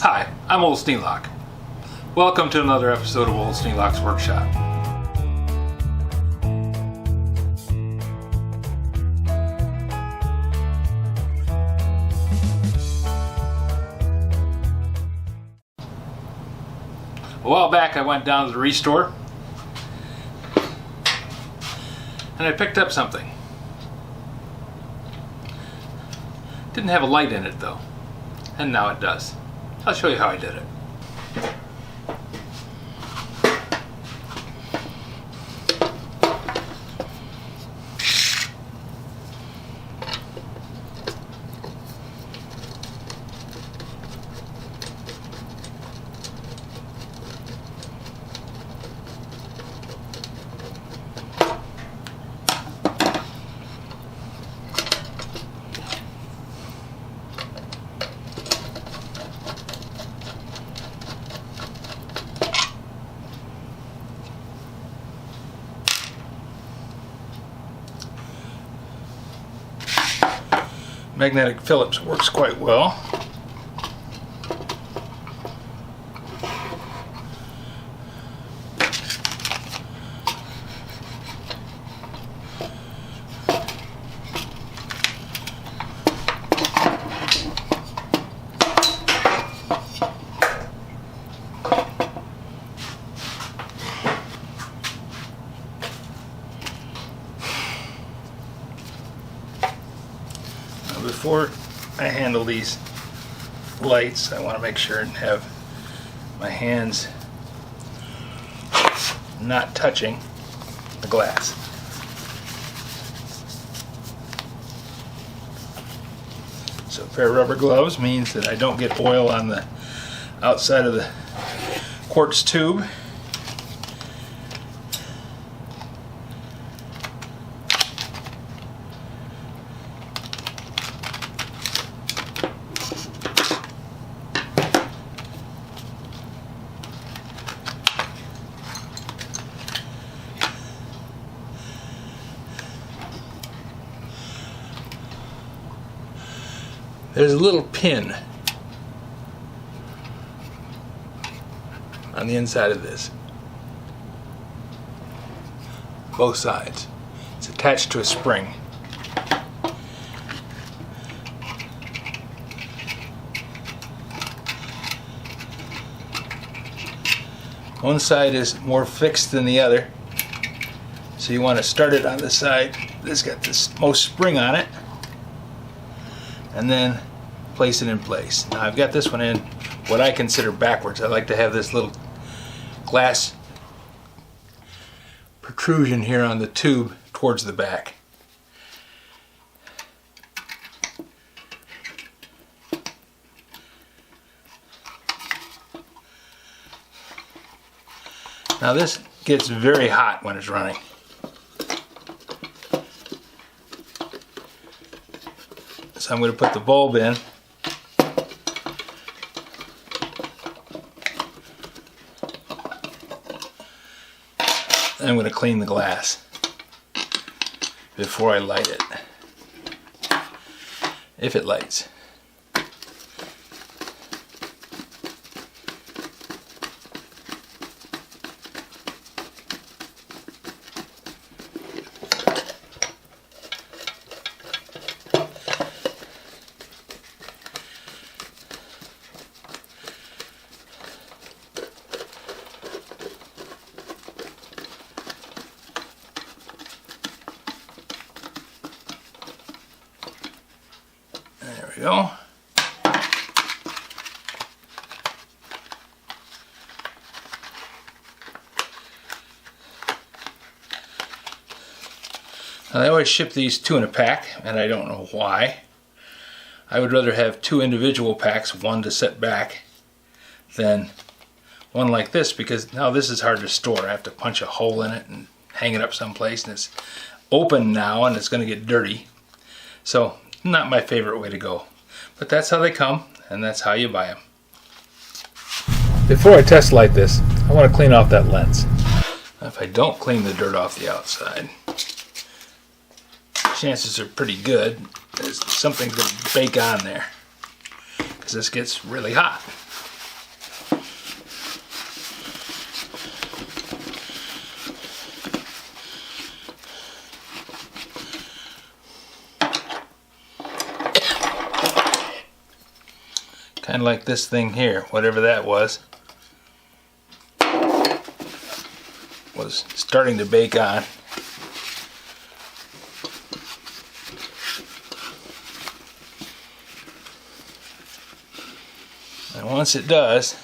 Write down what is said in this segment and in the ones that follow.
Hi, I'm Old Sneelock. Welcome to another episode of Old Sneelock's Workshop. A while back I went down to the Restore and I picked up something. Didn't have a light in it though, and now it does. I'll show you how I did it. Magnetic Phillips works quite well. Before I handle these lights, I want to make sure and have my hands not touching the glass. So a pair of rubber gloves means that I don't get oil on the outside of the quartz tube. There's a little pin on the inside of this, both sides. It's attached to a spring. One side is more fixed than the other, so you want to start it on the side that's got the most spring on it, and then place it in place. Now I've got this one in what I consider backwards. I like to have this little glass protrusion here on the tube towards the back. Now this gets very hot when it's running. So I'm going to put the bulb in. And I'm going to clean the glass before I light it, if it lights. There we go. Now, I always ship these two in a pack, and I don't know why. I would rather have two individual packs, one to set back, than one like this, because now this is hard to store. I have to punch a hole in it and hang it up someplace, and it's open now and it's going to get dirty. So, not my favorite way to go. But that's how they come, and that's how you buy them. Before I test light this, I want to clean off that lens. If I don't clean the dirt off the outside, chances are pretty good there's something to bake on there, because this gets really hot. kind of like this thing here, whatever that was starting to bake on. And once it does,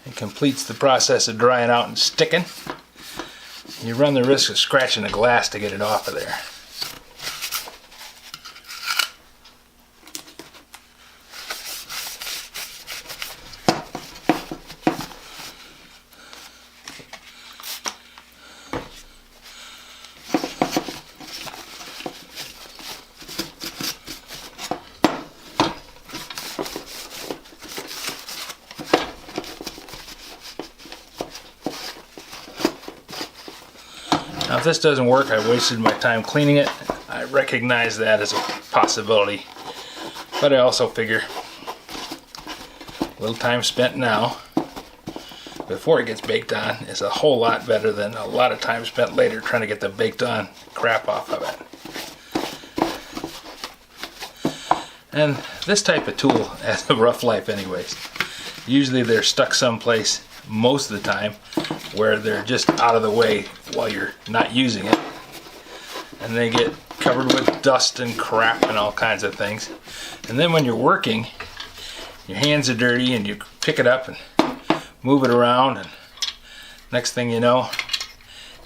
it completes the process of drying out and sticking. You run the risk of scratching the glass to get it off of there. Now if this doesn't work, I wasted my time cleaning it. I recognize that as a possibility. But I also figure a little time spent now before it gets baked on is a whole lot better than a lot of time spent later trying to get the baked on crap off of it. And this type of tool has a rough life anyways. Usually they're stuck someplace most of the time where they're just out of the way while you're not using it, and they get covered with dust and crap and all kinds of things. And then when you're working, your hands are dirty and you pick it up and move it around, and next thing you know,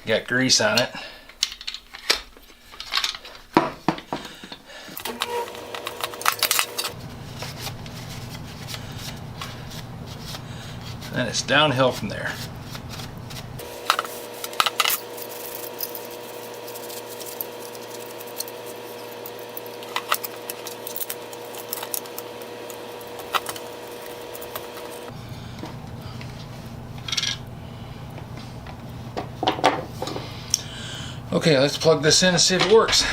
you got grease on it. And it's downhill from there. Okay, let's plug this in and see if it works.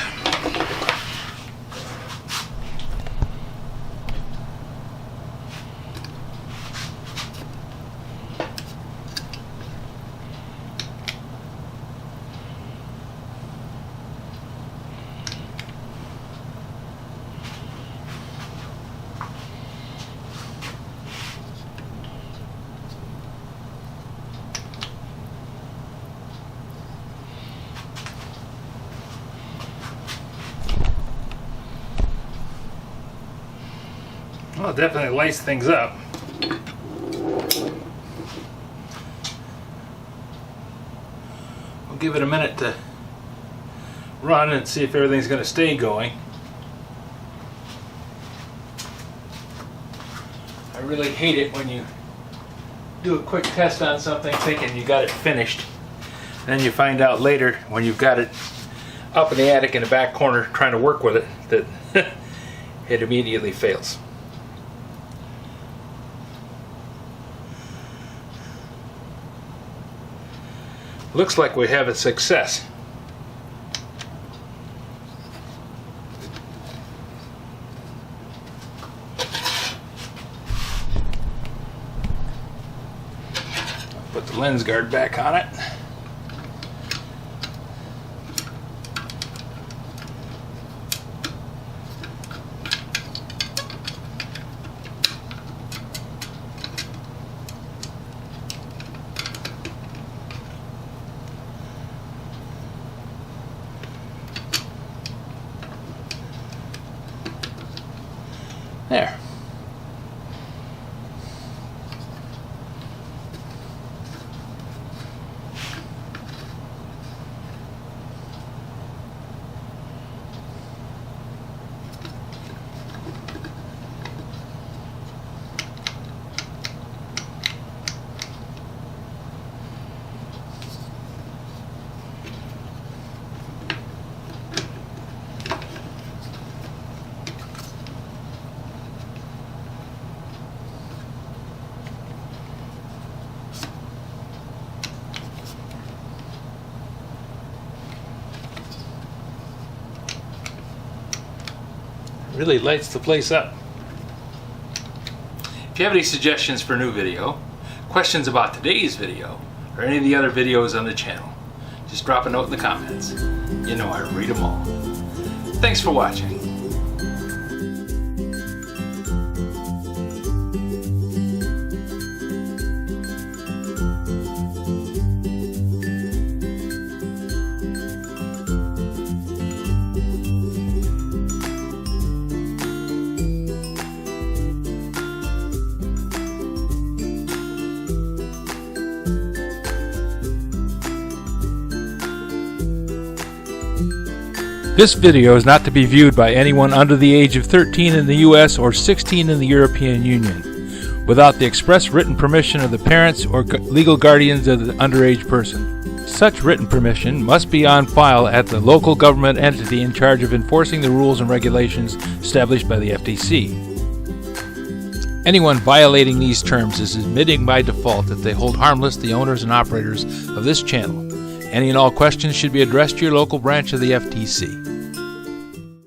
Well, it definitely lights things up. We'll give it a minute to run and see if everything's going to stay going. I really hate it when you do a quick test on something thinking you got it finished. Then you find out later when you've got it up in the attic in the back corner trying to work with it that it immediately fails. Looks like we have a success. Put the lens guard back on it. There. Really lights the place up. If you have any suggestions for a new video, questions about today's video, or any of the other videos on the channel, just drop a note in the comments. You know I read them all. Thanks for watching. This video is not to be viewed by anyone under the age of 13 in the US or 16 in the European Union, without the express written permission of the parents or legal guardians of the underage person. Such written permission must be on file at the local government entity in charge of enforcing the rules and regulations established by the FTC. Anyone violating these terms is admitting by default that they hold harmless the owners and operators of this channel. Any and all questions should be addressed to your local branch of the FTC.